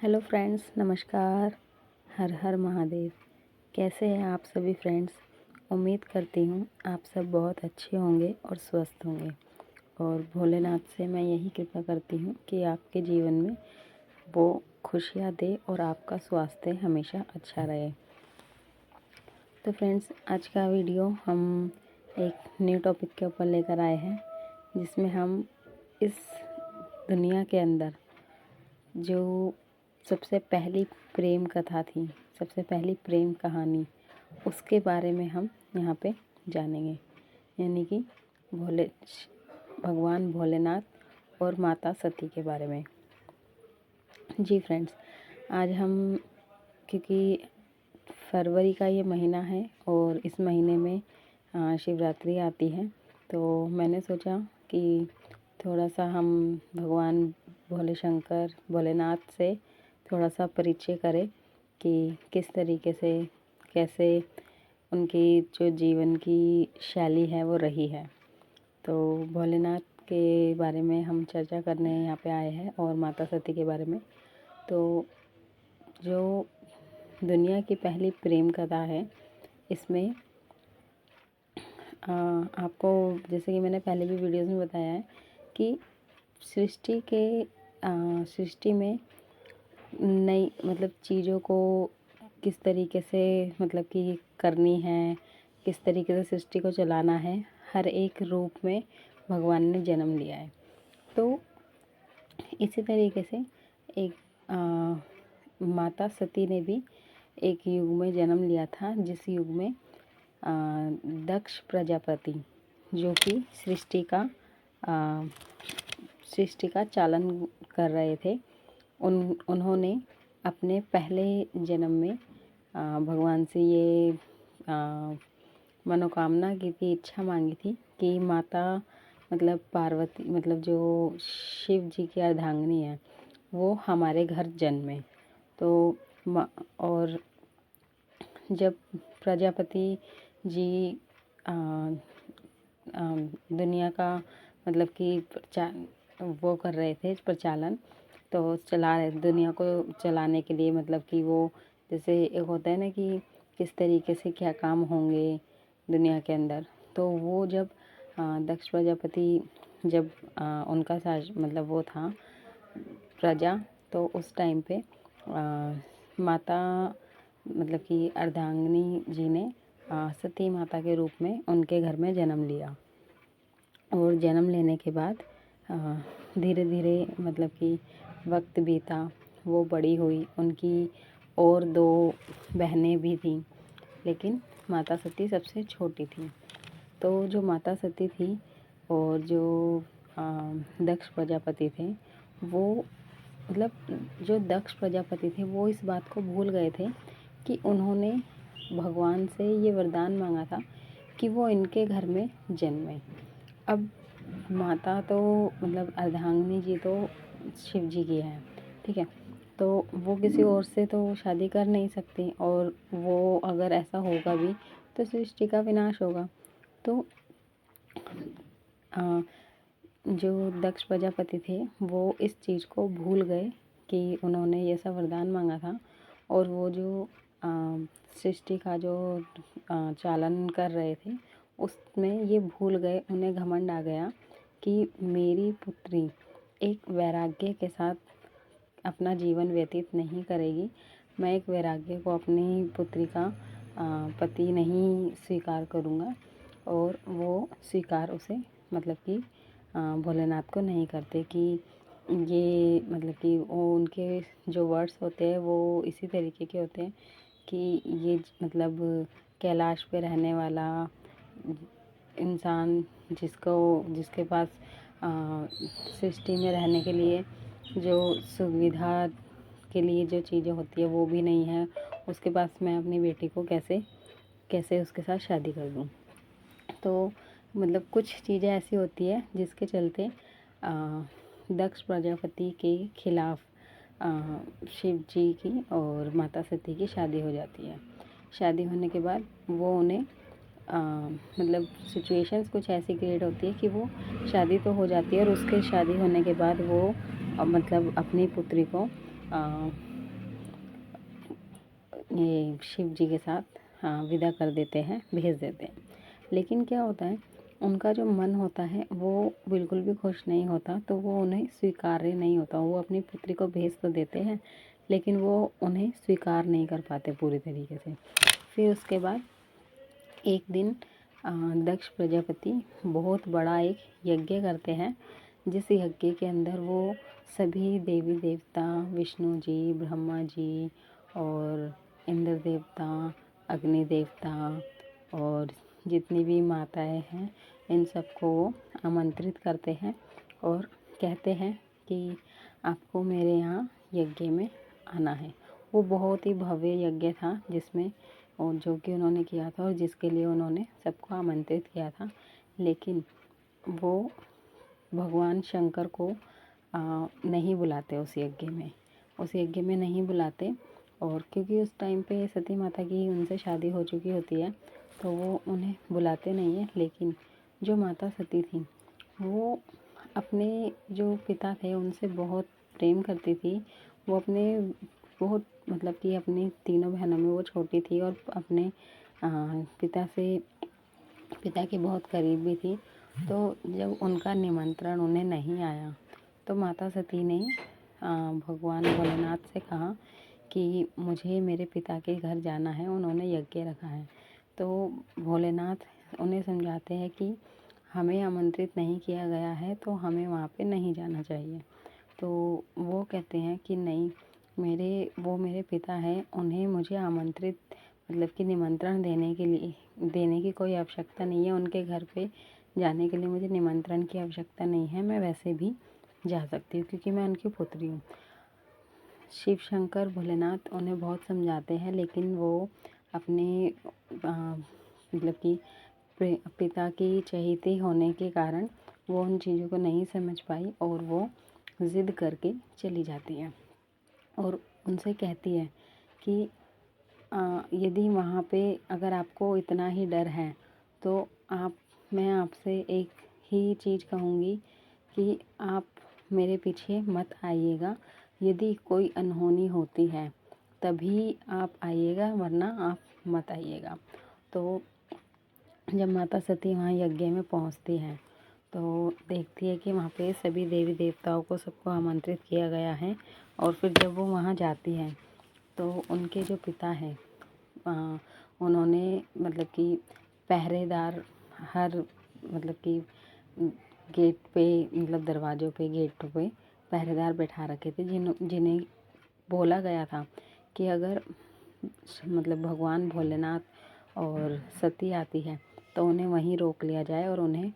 Hello friends, नमस्कार। हर हर महादेव। कैसे हैं आप सभी फ्रेंड्स? उम्मीद करती हूँ आप सब बहुत अच्छे होंगे और स्वस्थ होंगे। और भोलेनाथ से मैं यही कृपा करती हूँ कि आपके जीवन में वो खुशियाँ दे और आपका स्वास्थ्य हमेशा अच्छा रहे। तो फ्रेंड्स, आज का वीडियो हम एक न्यू टॉपिक के ऊपर लेकर आए हैं, जिसमें हम इस दुनिया के अंदर जो सबसे पहली प्रेम कथा थी, सबसे पहली प्रेम कहानी, उसके बारे में हम यहाँ पे जानेंगे। यानी कि भगवान भोलेनाथ और माता सती के बारे में। जी फ्रेंड्स, आज हम, क्योंकि फरवरी का ये महीना है और इस महीने में शिवरात्रि आती है, तो मैंने सोचा कि थोड़ा सा हम भगवान भोलेनाथ से थोड़ा सा परिचय करें कि किस तरीके से, कैसे उनकी जो जीवन की शैली है वो रही है। तो भोलेनाथ के बारे में हम चर्चा करने यहाँ पे आए हैं और माता सती के बारे में। तो जो दुनिया की पहली प्रेम कथा है, इसमें आपको, जैसे कि मैंने पहले भी वीडियोस में बताया है कि सृष्टि में नई चीज़ों को किस तरीके से कि करनी है, किस तरीके से सृष्टि को चलाना है, हर एक रूप में भगवान ने जन्म लिया है। तो इसी तरीके से एक माता सती ने भी एक युग में जन्म लिया था, जिस युग में दक्ष प्रजापति, जो कि सृष्टि का चालन कर रहे थे, उन्होंने अपने पहले जन्म में भगवान से ये मनोकामना की थी, इच्छा मांगी थी कि माता पार्वती, जो शिव जी की अर्धांगिनी है, वो हमारे घर जन्मे। तो और जब प्रजापति जी दुनिया का कि वो कर रहे थे प्रचालन, तो चला रहे दुनिया को चलाने के लिए, कि वो जैसे एक होता है ना कि किस तरीके से क्या काम होंगे दुनिया के अंदर। तो वो जब दक्ष प्रजापति, जब उनका साज वो था प्रजा, तो उस टाइम पे माता कि अर्धांगिनी जी ने सती माता के रूप में उनके घर में जन्म लिया। और जन्म लेने के बाद धीरे धीरे कि वक्त बीता, वो बड़ी हुई, उनकी और 2 बहनें भी थीं, लेकिन माता सती सबसे छोटी थी। तो जो माता सती थी और जो दक्ष प्रजापति थे, वो जो दक्ष प्रजापति थे वो इस बात को भूल गए थे कि उन्होंने भगवान से ये वरदान मांगा था कि वो इनके घर में जन्मे। अब माता तो अर्धांगिनी जी तो शिव जी की है, ठीक है, तो वो किसी और से तो शादी कर नहीं सकती, और वो अगर ऐसा होगा भी तो सृष्टि का विनाश होगा। तो जो दक्ष प्रजापति थे वो इस चीज़ को भूल गए कि उन्होंने ये सब वरदान मांगा था, और वो जो सृष्टि का जो चालन कर रहे थे उसमें ये भूल गए, उन्हें घमंड आ गया कि मेरी पुत्री एक वैराग्य के साथ अपना जीवन व्यतीत नहीं करेगी, मैं एक वैराग्य को अपनी पुत्री का पति नहीं स्वीकार करूँगा। और वो स्वीकार उसे कि भोलेनाथ को नहीं करते कि ये कि वो उनके जो वर्ड्स होते हैं वो इसी तरीके के होते हैं कि ये कैलाश पे रहने वाला इंसान, जिसके पास सृष्टि में रहने के लिए जो सुविधा के लिए जो चीज़ें होती है वो भी नहीं है, उसके पास मैं अपनी बेटी को कैसे उसके साथ शादी कर दूँ। तो कुछ चीज़ें ऐसी होती है जिसके चलते दक्ष प्रजापति के खिलाफ शिव जी की और माता सती की शादी हो जाती है। शादी होने के बाद वो उन्हें सिचुएशंस कुछ ऐसी क्रिएट होती है कि वो शादी तो हो जाती है, और उसके शादी होने के बाद वो अपनी पुत्री को ये शिव जी के साथ विदा कर देते हैं, भेज देते हैं। लेकिन क्या होता है, उनका जो मन होता है वो बिल्कुल भी खुश नहीं होता, तो वो उन्हें स्वीकार्य नहीं होता। वो अपनी पुत्री को भेज तो देते हैं, लेकिन वो उन्हें स्वीकार नहीं कर पाते पूरी तरीके से। फिर उसके बाद एक दिन दक्ष प्रजापति बहुत बड़ा एक यज्ञ करते हैं, जिस यज्ञ के अंदर वो सभी देवी देवता, विष्णु जी, ब्रह्मा जी और इंद्र देवता, अग्नि देवता और जितनी भी माताएं हैं, इन सबको वो आमंत्रित करते हैं और कहते हैं कि आपको मेरे यहाँ यज्ञ में आना है। वो बहुत ही भव्य यज्ञ था, जिसमें और जो कि उन्होंने किया था और जिसके लिए उन्होंने सबको आमंत्रित किया था। लेकिन वो भगवान शंकर को नहीं बुलाते उस यज्ञ में नहीं बुलाते। और क्योंकि उस टाइम पे सती माता की उनसे शादी हो चुकी होती है, तो वो उन्हें बुलाते नहीं है। लेकिन जो माता सती थी, वो अपने जो पिता थे उनसे बहुत प्रेम करती थी। वो अपने बहुत मतलब कि अपनी तीनों बहनों में वो छोटी थी और अपने पिता के बहुत करीब भी थी। तो जब उनका निमंत्रण उन्हें नहीं आया, तो माता सती ने भगवान भोलेनाथ से कहा कि मुझे मेरे पिता के घर जाना है, उन्होंने यज्ञ रखा है। तो भोलेनाथ उन्हें समझाते हैं कि हमें आमंत्रित नहीं किया गया है, तो हमें वहाँ पे नहीं जाना चाहिए। तो वो कहते हैं कि नहीं, मेरे पिता हैं, उन्हें मुझे आमंत्रित मतलब कि निमंत्रण देने की कोई आवश्यकता नहीं है। उनके घर पे जाने के लिए मुझे निमंत्रण की आवश्यकता नहीं है, मैं वैसे भी जा सकती हूँ क्योंकि मैं उनकी पुत्री हूँ। शिव शंकर भोलेनाथ उन्हें बहुत समझाते हैं, लेकिन वो अपने मतलब कि पिता की चहेती होने के कारण वो उन चीज़ों को नहीं समझ पाई और वो ज़िद करके चली जाती है और उनसे कहती है कि यदि वहाँ पे अगर आपको इतना ही डर है, तो मैं आपसे एक ही चीज़ कहूँगी कि आप मेरे पीछे मत आइएगा। यदि कोई अनहोनी होती है तभी आप आइएगा, वरना आप मत आइएगा। तो जब माता सती वहाँ यज्ञ में पहुँचती है, तो देखती है कि वहाँ पे सभी देवी देवताओं को सबको आमंत्रित किया गया है। और फिर जब वो वहाँ जाती है, तो उनके जो पिता हैं, उन्होंने मतलब कि पहरेदार हर मतलब कि गेट पे मतलब दरवाज़ों पे, गेटों पे पहरेदार बैठा रखे थे, जिन्हें बोला गया था कि अगर मतलब भगवान भोलेनाथ और सती आती है तो उन्हें वहीं रोक लिया जाए और उन्हें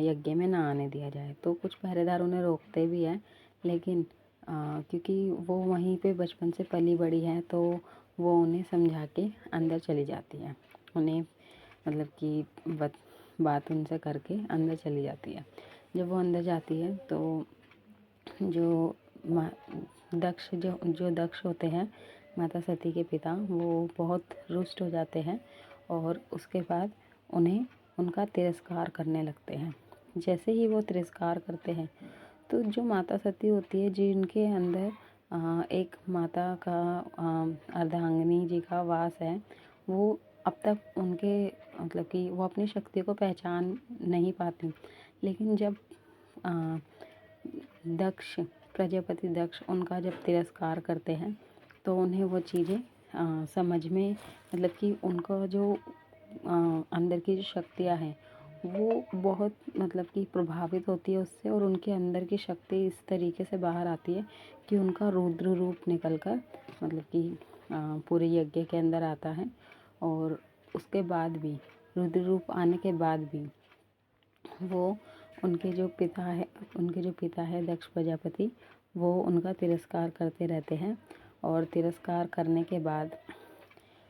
यज्ञ में ना आने दिया जाए। तो कुछ पहरेदार उन्हें रोकते भी हैं, लेकिन क्योंकि वो वहीं पे बचपन से पली बड़ी है, तो वो उन्हें समझा के अंदर चली जाती है। उन्हें मतलब कि बात उनसे करके अंदर चली जाती है। जब वो अंदर जाती है, तो जो दक्ष होते हैं, माता सती के पिता, वो बहुत रुष्ट हो जाते हैं और उसके बाद उन्हें उनका तिरस्कार करने लगते हैं। जैसे ही वो तिरस्कार करते हैं, तो जो माता सती होती है, जिनके अंदर एक माता का अर्धांगिनी जी का वास है, वो अब तक उनके मतलब कि वो अपनी शक्ति को पहचान नहीं पाती। लेकिन जब प्रजापति दक्ष उनका जब तिरस्कार करते हैं, तो उन्हें वो चीज़ें समझ में मतलब कि उनका जो अंदर की जो शक्तियाँ हैं, वो बहुत मतलब कि प्रभावित होती है उससे, और उनके अंदर की शक्ति इस तरीके से बाहर आती है कि उनका रुद्र रूप निकल कर मतलब कि पूरे यज्ञ के अंदर आता है। और उसके बाद भी, रुद्र रूप आने के बाद भी, वो उनके जो पिता है दक्ष प्रजापति, वो उनका तिरस्कार करते रहते हैं। और तिरस्कार करने के बाद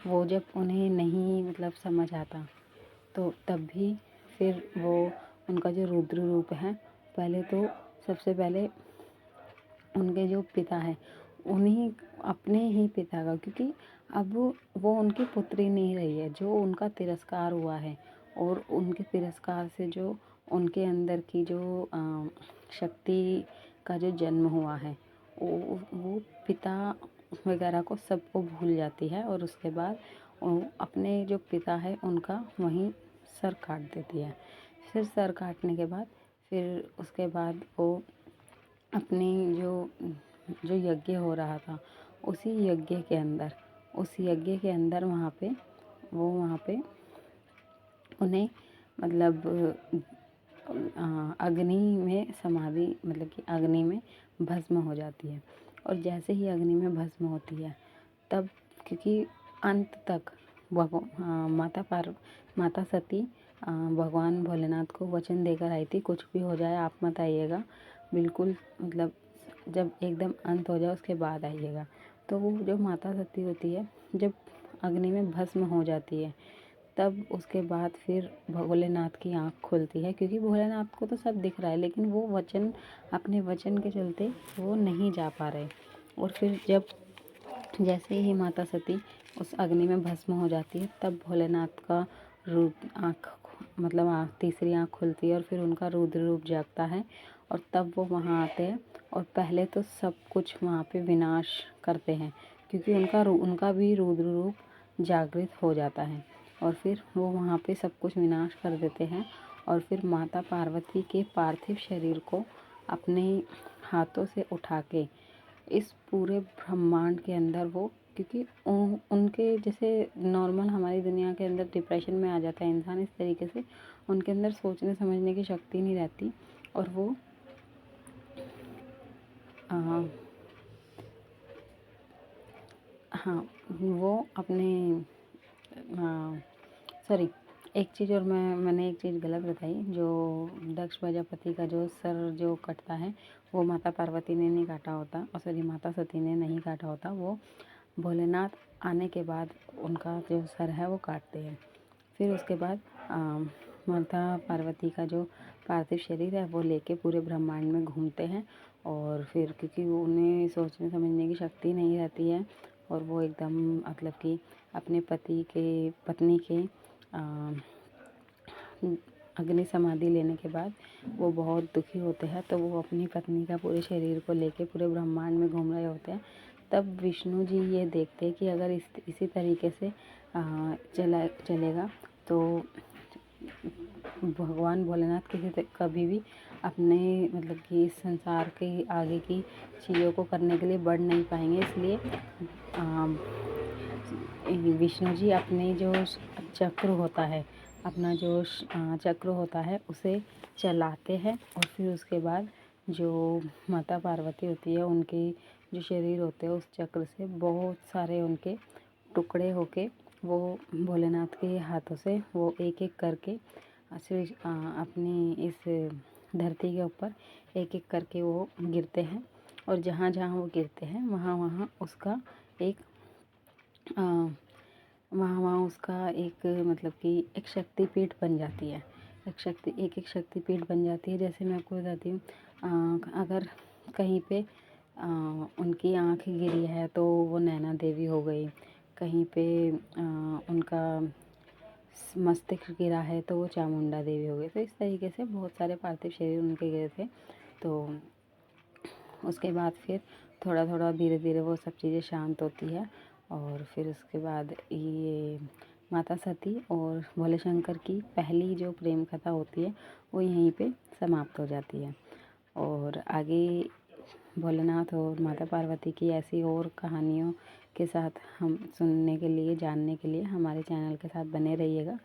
वो जब उन्हें नहीं मतलब समझ आता, तो तब भी फिर वो उनका जो रुद्र रूप है, पहले तो सबसे पहले उनके जो पिता है, उन्हीं अपने ही पिता का, क्योंकि अब वो उनकी पुत्री नहीं रही है, जो उनका तिरस्कार हुआ है, और उनके तिरस्कार से जो उनके अंदर की जो शक्ति का जो जन्म हुआ है, वो पिता वगैरह को सबको भूल जाती है और उसके बाद अपने जो पिता है उनका वहीं सर काट देती है। फिर सर काटने के बाद फिर उसके बाद वो अपनी जो यज्ञ हो रहा था उसी यज्ञ के अंदर वहाँ पे उन्हें मतलब अग्नि में समाधि मतलब कि अग्नि में भस्म हो जाती है। और जैसे ही अग्नि में भस्म होती है तब क्योंकि अंत तक माता सती भगवान भोलेनाथ को वचन देकर आई थी, कुछ भी हो जाए आप मत आइएगा, बिल्कुल मतलब जब एकदम अंत हो जाए उसके बाद आइएगा। तो वो जो माता सती होती है जब अग्नि में भस्म हो जाती है तब उसके बाद फिर भोलेनाथ की आँख खुलती है, क्योंकि भोलेनाथ को तो सब दिख रहा है लेकिन वो अपने वचन के चलते वो नहीं जा पा रहे। और फिर जब जैसे ही माता सती उस अग्नि में भस्म हो जाती है तब भोलेनाथ का तीसरी आँख खुलती है और फिर उनका रुद्र रूप जागता है और तब वो वहाँ आते हैं और पहले तो सब कुछ वहाँ पे विनाश करते हैं, क्योंकि उनका भी रुद्र रूप जागृत हो जाता है। और फिर वो वहाँ पे सब कुछ विनाश कर देते हैं और फिर माता पार्वती के पार्थिव शरीर को अपने हाथों से उठा के इस पूरे ब्रह्मांड के अंदर वो, क्योंकि उनके जैसे नॉर्मल हमारी दुनिया के अंदर डिप्रेशन में आ जाता है इंसान, इस तरीके से उनके अंदर सोचने समझने की शक्ति नहीं रहती और वो वो अपने सॉरी एक चीज़ और मैंने एक चीज़ गलत बताई। जो दक्ष प्रजापति का जो सर जो कटता है वो माता पार्वती ने नहीं काटा होता, और सॉरी माता सती ने नहीं काटा होता, वो भोलेनाथ आने के बाद उनका जो सर है वो काटते हैं। फिर उसके बाद माता पार्वती का जो पार्थिव शरीर है वो लेके पूरे ब्रह्मांड में घूमते हैं। और फिर क्योंकि वो उन्हें सोचने समझने की शक्ति नहीं रहती है और वो एकदम मतलब कि अपने पत्नी के अग्नि समाधि लेने के बाद वो बहुत दुखी होते हैं, तो वो अपनी पत्नी का पूरे शरीर को लेके पूरे ब्रह्मांड में घूम रहे होते हैं। तब विष्णु जी ये देखते हैं कि अगर इसी तरीके से चलेगा तो भगवान भोलेनाथ कभी भी अपने मतलब कि इस संसार के आगे की चीज़ों को करने के लिए बढ़ नहीं पाएंगे। इसलिए विष्णु जी अपने जो चक्र होता है उसे चलाते हैं और फिर उसके बाद जो माता पार्वती होती है उनके जो शरीर होते हैं उस चक्र से बहुत सारे उनके टुकड़े होके वो भोलेनाथ के हाथों से वो एक एक करके अपनी इस धरती के ऊपर एक एक करके वो गिरते हैं। और जहाँ जहाँ वो गिरते हैं वहाँ वहाँ उसका एक मतलब कि एक शक्तिपीठ बन जाती है। एक शक्तिपीठ बन जाती है। जैसे मैं आपको बताती हूँ, अगर कहीं पे उनकी आँख गिरी है तो वो नैना देवी हो गई, कहीं पे उनका मस्तिष्क गिरा है तो वो चामुंडा देवी हो गई। तो इस तरीके से बहुत सारे पार्थिव शरीर उनके गिरे थे। तो उसके बाद फिर थोड़ा थोड़ा धीरे धीरे वो सब चीज़ें शांत होती है और फिर उसके बाद ये माता सती और भोले शंकर की पहली जो प्रेम कथा होती है वो यहीं पे समाप्त हो जाती है। और आगे भोलेनाथ और माता पार्वती की ऐसी और कहानियों के साथ हम सुनने के लिए जानने के लिए हमारे चैनल के साथ बने रहिएगा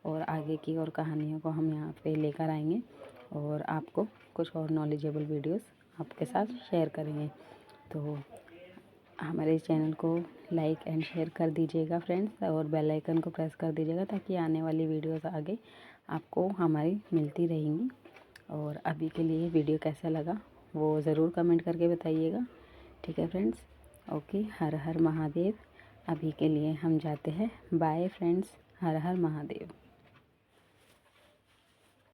और आगे की और कहानियों को हम यहाँ पे लेकर आएंगे और आपको कुछ और नॉलेजेबल वीडियोस आपके साथ शेयर करेंगे। तो हमारे चैनल को लाइक एंड शेयर कर दीजिएगा फ्रेंड्स, और बेल आइकन को प्रेस कर दीजिएगा ताकि आने वाली वीडियोस आगे आपको हमारी मिलती रहेंगी। और अभी के लिए वीडियो कैसा लगा वो ज़रूर कमेंट करके बताइएगा। ठीक है फ्रेंड्स, ओके, हर हर महादेव। अभी के लिए हम जाते हैं, बाय फ्रेंड्स, हर हर महादेव।